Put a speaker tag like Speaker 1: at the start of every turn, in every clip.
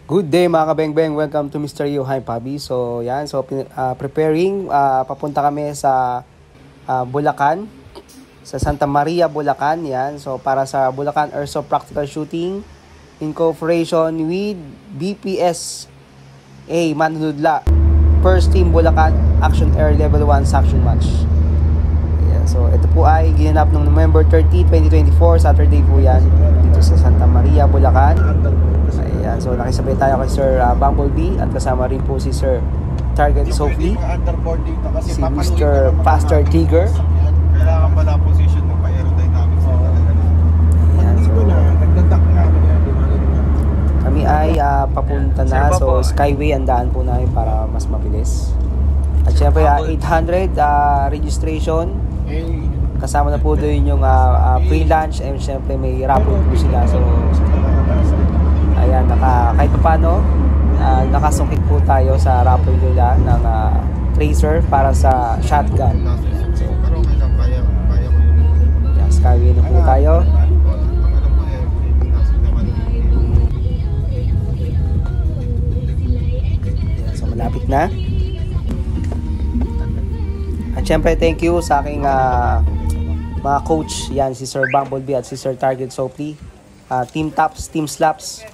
Speaker 1: Good day mga kabeng-beng, welcome to Mr. Yohai Pabi. So yan, preparing, papunta kami sa Bulacan, sa Santa Maria, Bulacan. Yan, so para sa Bulacan Airsoft Practical Shooting in cooperation with BPSA Manunudla, First Team Bulacan Action Air Level 1 Sanction Match. Yan, so ito po ay ginanap noong November 30, 2024, Saturday po yan, dito sa Santa Maria, Bulacan. Ayan, so nakisabay tayo kay Sir Bumblebee at kasama rin po si Sir Target Sophie, si Mr. Faster Tiger.
Speaker 2: Kailangan pala position mo pa aerodynamics.
Speaker 1: Ayan, so kami ay papunta na, so Skyway ang daan po namin para mas mabilis. At syempre 800 registration, kasama na po doon yung free lunch, and syempre may raffle po sila. So ayan, kahit pa paano, nakasungkit po tayo sa raffle nila ng tracer para sa shotgun. So, yan, Skyway na po tayo. Yan, so malapit na. At syempre, thank you sa aking mga coach. Yan, si Sir Bumblebee at si Sir Target Sophie. Team Taps, Team Slaps.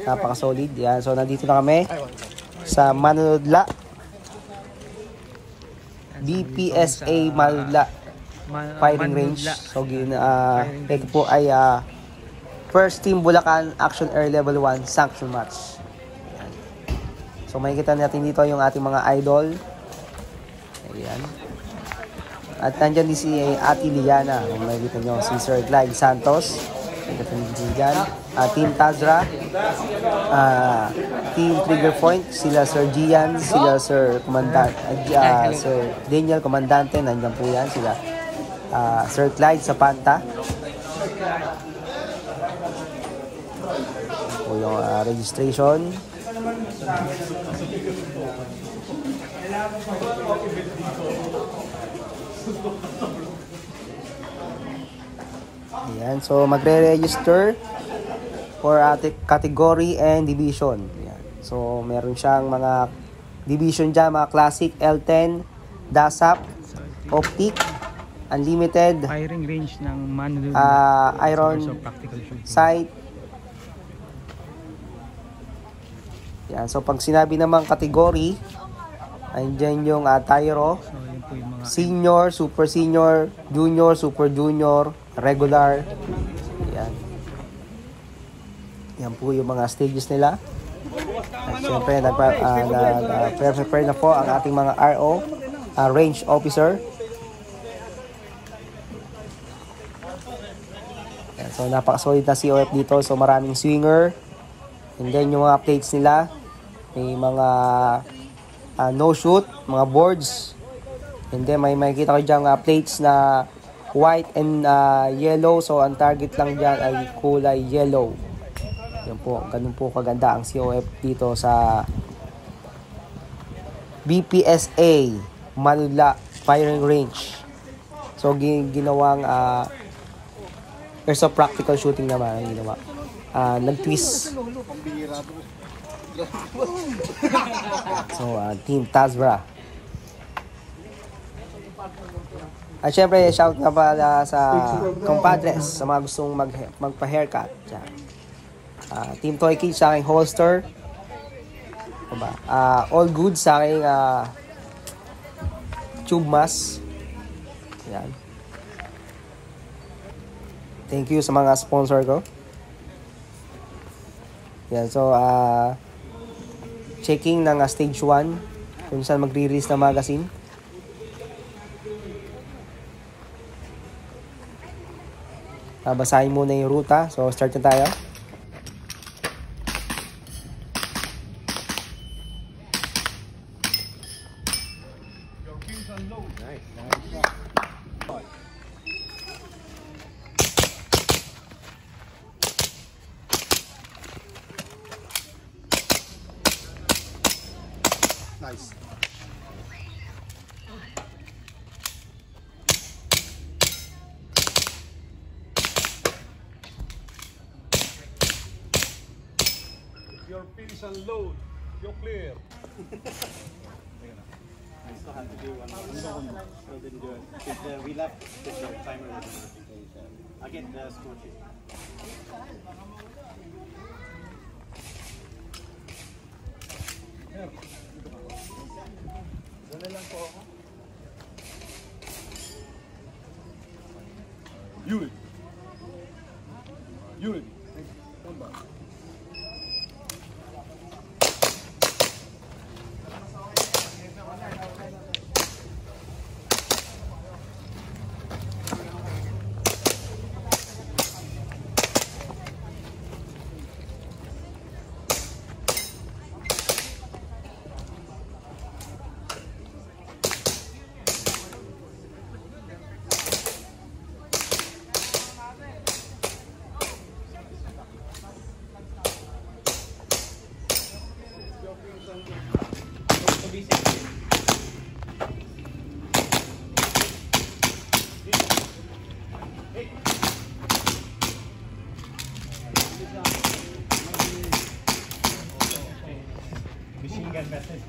Speaker 1: Napaka-solid. Yan. So, nandito na kami sa Manunudla. BPSA Manunudla Firing Range. So, ito po ay First Team Bulacan Action Air Level 1 Sanction Match. Yan. So, makikita natin dito yung ating mga idol. Ayan. At nandyan din si Ate Liana. Kung makikita nyo, si Sir Clyde Santos. Team Tazra, Team Trigger Point, sila Sir Gian, sila Sir Comandante, Sir Daniel Comandante, nandiyan po yan, sila Sir Clyde sa Panta. Po yung registration. Ayan, so magre-register for category and division. Ayan. So meron siyang mga division dyan, mga classic, L10, DASAP, Optic, Unlimited,
Speaker 3: firing range ng Manunudla,
Speaker 1: Iron Sight. Ayan, so pag sinabi namang category, andyan yung Tyro, senior, super senior, junior, super junior, regular. Yan. Yan po yung mga stages nila. At syempre, prepare na po ang ating mga RO, range officer. Yan. So, napaka-solid na COF dito. So, maraming swinger. And then, yung mga plates nila, may mga no-shoot, mga boards. And then, may makikita ko dyan plates na white and yellow. So, ang target lang dyan ay kulay yellow. Yan po. Ganun po kaganda ang COF dito sa BPSA Manunudla Firing Range. So, ginawang airsoft practical shooting naman ang ginawa. Nag-twist. So, Team Tazra. At syempre, shout nga pala sa compadres, sa mga gustong magpa-haircut. Team Toy Kids sa aking holster. All good sa aking tube mask. Yan. Thank you sa mga sponsor ko. Yan, so, checking ng stage 1 kung saan magre-release na magazine. Basahin muna yung ruta. So, start na tayo.
Speaker 2: Nice. Your pins and load. You're clear.
Speaker 4: I still have to do one more. Still didn't do it. We left the timer with the notification. I'll get the score sheet.
Speaker 2: Dali lang po ako. Unit. Unit. Come back.
Speaker 4: Machine gun method.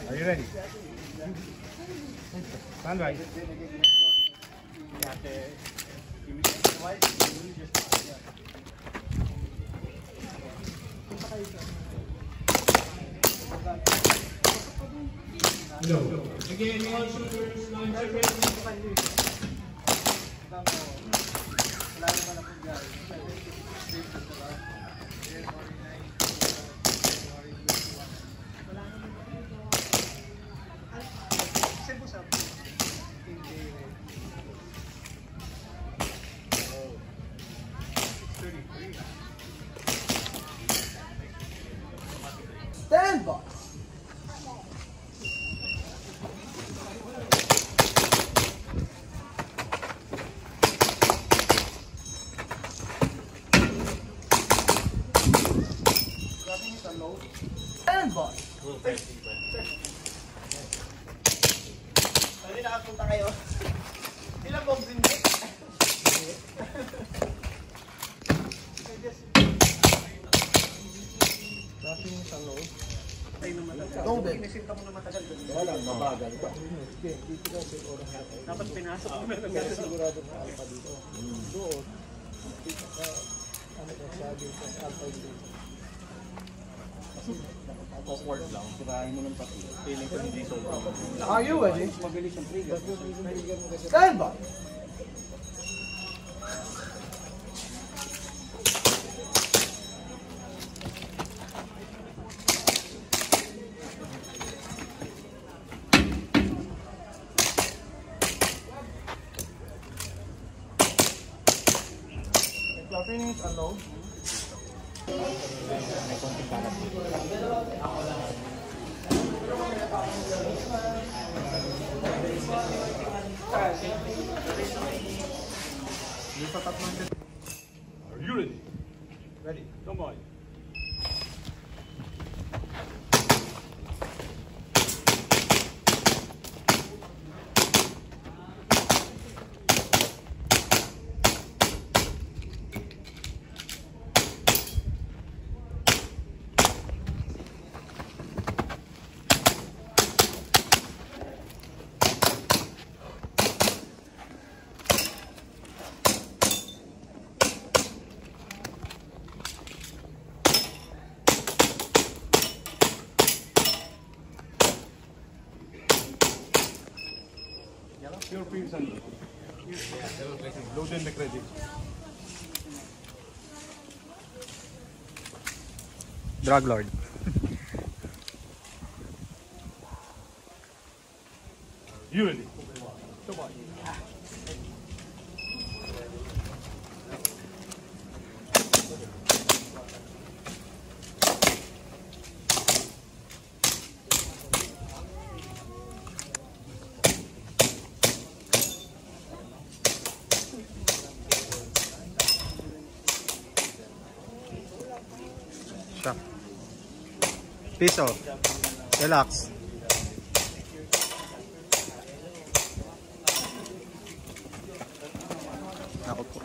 Speaker 2: Are you ready? Stand by.
Speaker 5: No. Again, all shooters,
Speaker 1: Stand by. Stand by.
Speaker 4: Pwede nakapunta kayo. Ilang bombs din dito?
Speaker 1: Tubig.
Speaker 4: Pinisinta mo na matagal doon.
Speaker 2: Wala, mabagal pa.
Speaker 4: Dapat pinasok mo na
Speaker 2: Sigurado na alpha dito. Doon. Ano ka sabi sa alpha dito?
Speaker 4: awkward lang. Sirahin mo ng pati. Feeling ko hindi sobrang.
Speaker 1: Are you ready?
Speaker 4: Mabilis ang trigger.
Speaker 1: Stand by.
Speaker 2: Clapping is allowed. Are you ready? Ready. Come on. Your pins and load in the credit.
Speaker 3: Drug lord.
Speaker 2: You ready? Come on.
Speaker 6: Piso. Relax. Ako po.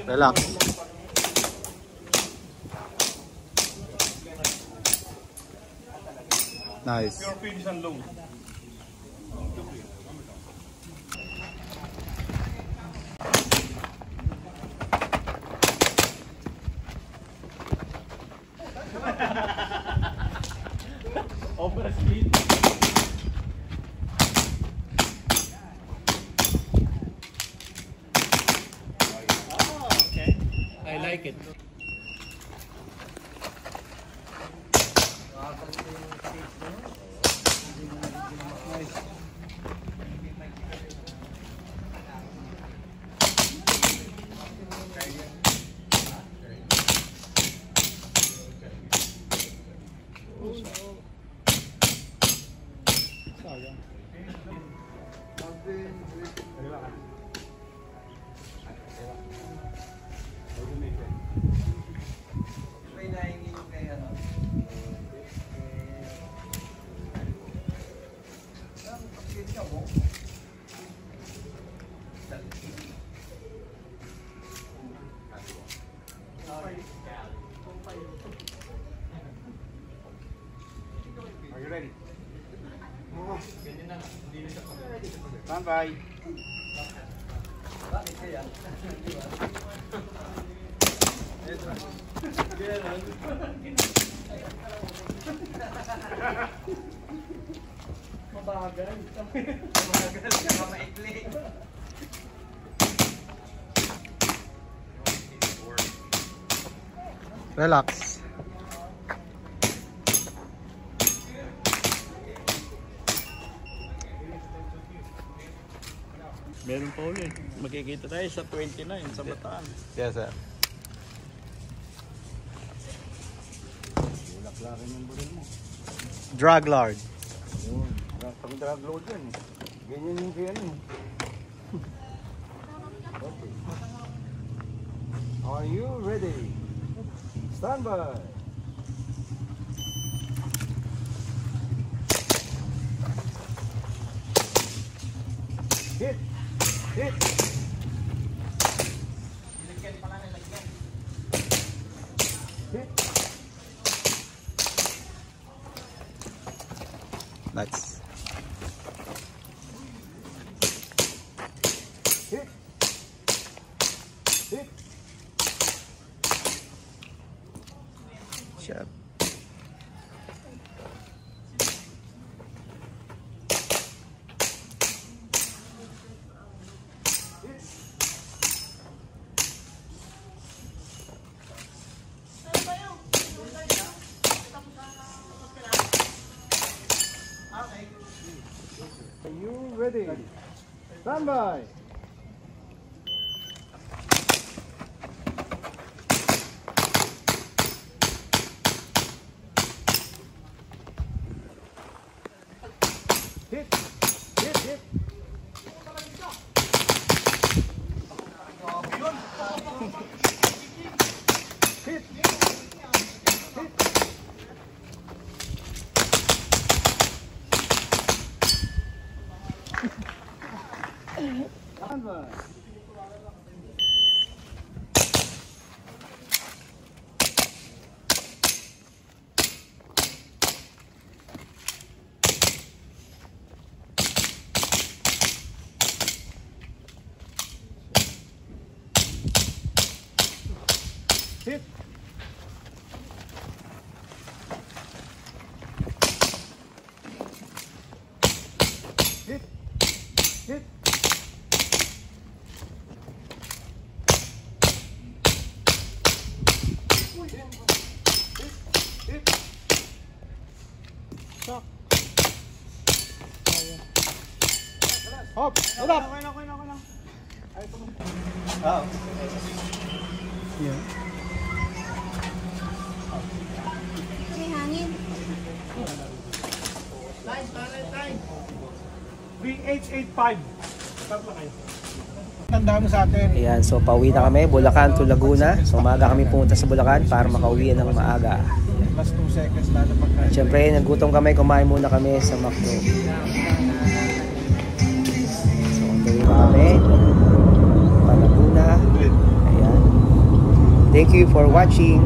Speaker 6: Relax. Nice.
Speaker 2: Pure feed is unload.
Speaker 4: Over speed. Oh, okay. I like it.
Speaker 2: Are you ready? Stand by.
Speaker 6: Relax.
Speaker 4: Meron pa ulit. Magkikita tayo sa 29 sa Bataan.
Speaker 6: Yes, sir.
Speaker 2: Laklarin yung buril mo.
Speaker 6: Drag lord.
Speaker 2: Yun. Pag drag load yan. Ganyan yung kaya ano. Okay. Are you ready? Stand by. Hit. Hit. Hit.
Speaker 6: Nice.
Speaker 2: Hit. Hit.
Speaker 6: Shut.
Speaker 2: Are you ready? Stand by. Hit. Hit. Hit. Hit. Hit. Stand by. Hit. Hit. Hit. Hit. Shock. Hop. Hold up. Okay lang. Ay, ito mo.
Speaker 6: Yeah.
Speaker 7: May hangin.
Speaker 4: Time.
Speaker 2: B885. Tatlo kayo. Tandaan mo sa atin.
Speaker 1: Ayan, so pauwi na kami, Bulacan to Laguna. So maaga kami pumunta sa Bulacan para makauwi ng maaga.
Speaker 2: Last 2 seconds na pagkain.
Speaker 1: Siyempre, nagutom kami, kumain muna kami sa McDo. So, on the way na kami. Pa Laguna. Ayan. Thank you for watching.